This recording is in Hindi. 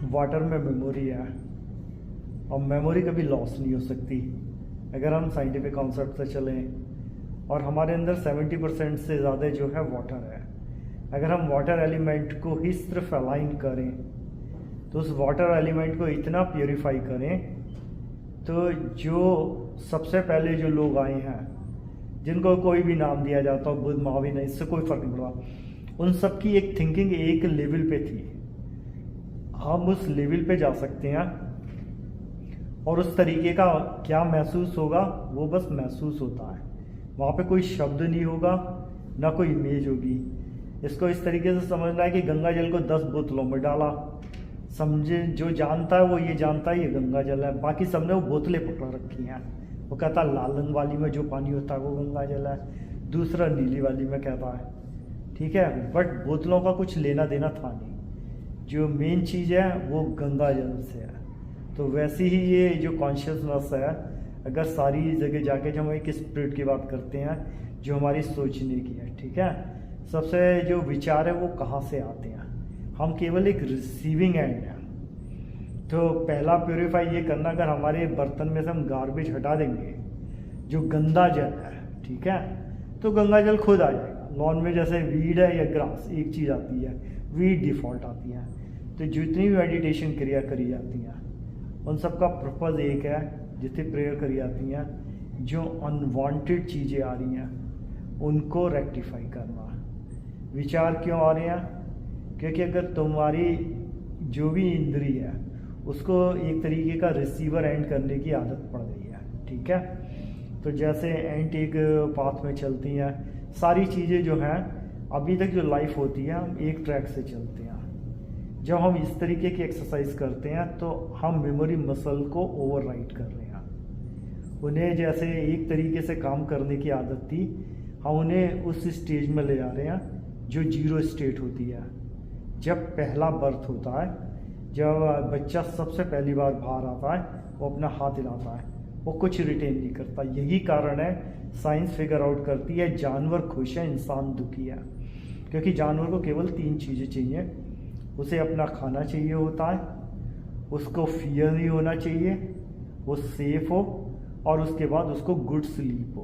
वाटर में मेमोरी है और मेमोरी कभी लॉस नहीं हो सकती अगर हम साइंटिफिक कॉन्सेप्ट से चलें। और हमारे अंदर 70% से ज़्यादा जो है वाटर है। अगर हम वाटर एलिमेंट को ही सिर्फ अलाइन करें तो उस वाटर एलिमेंट को इतना प्योरीफाई करें तो जो सबसे पहले जो लोग आए हैं जिनको कोई भी नाम दिया जाता हो, बुद्ध, महावीर, इससे कोई फर्क नहीं पड़ा, उन सब की एक थिंकिंग एक लेवल पे थी। हम उस लेवल पे जा सकते हैं और उस तरीके का क्या महसूस होगा वो बस महसूस होता है। वहाँ पे कोई शब्द नहीं होगा, ना कोई इमेज होगी। इसको इस तरीके से समझना है कि गंगा जल को 10 बोतलों में डाला, समझे, जो जानता है वो ये जानता है ये गंगा जल है, बाकी सबने वो बोतलें पकड़ रखी हैं। वो कहता है लाल रंग वाली में जो पानी होता है वो गंगा जल है, दूसरा नीली वाली में कहता है, ठीक है। बट बोतलों का कुछ लेना देना था नहीं, जो मेन चीज़ है वो गंगा जल से है। तो वैसे ही ये जो कॉन्शियसनेस है, अगर सारी जगह जाके जब हम एक स्पिरिट की बात करते हैं जो हमारी सोचने की है, ठीक है, सबसे जो विचार है वो कहाँ से आते हैं, हम केवल एक रिसीविंग एंड है। तो पहला प्योरीफाई ये करना, अगर हमारे बर्तन में से हम गार्बेज हटा देंगे जो गंदा जल है, ठीक है, तो गंगा जल खुद आ जाएगा। लॉन में जैसे वीड है या ग्रास, एक चीज़ आती है, वीड डिफ़ॉल्ट आती है। तो जितनी भी मेडिटेशन क्रिया करी जाती हैं उन सब का पर्पज़ एक है, जितनी प्रेयर करी जाती हैं, जो अनवांटेड चीज़ें आ रही हैं उनको रेक्टिफाई करना। विचार क्यों आ रहे हैं? क्योंकि अगर तुम्हारी जो भी इंद्री है उसको एक तरीके का रिसीवर एंड करने की आदत पड़ गई है, ठीक है। तो जैसे एंट एक पाथ में चलती हैं, सारी चीज़ें जो हैं अभी तक जो लाइफ होती है हम एक ट्रैक से चलते हैं। जब हम इस तरीके की एक्सरसाइज करते हैं तो हम मेमोरी मसल को ओवरराइड कर रहे हैं। उन्हें जैसे एक तरीके से काम करने की आदत थी, हम उन्हें उस स्टेज में ले जा रहे हैं जो जीरो स्टेट होती है। जब पहला बर्थ होता है, जब बच्चा सबसे पहली बार बाहर आता है, वो अपना हाथ हिलाता है, वो कुछ रिटेन नहीं करता। यही कारण है साइंस फिगर आउट करती है जानवर खुश है, इंसान दुखी है। क्योंकि जानवर को केवल 3 चीज़ें चाहिए, उसे अपना खाना चाहिए होता है, उसको फियर नहीं होना चाहिए, वो सेफ हो, और उसके बाद उसको गुड स्लीप हो।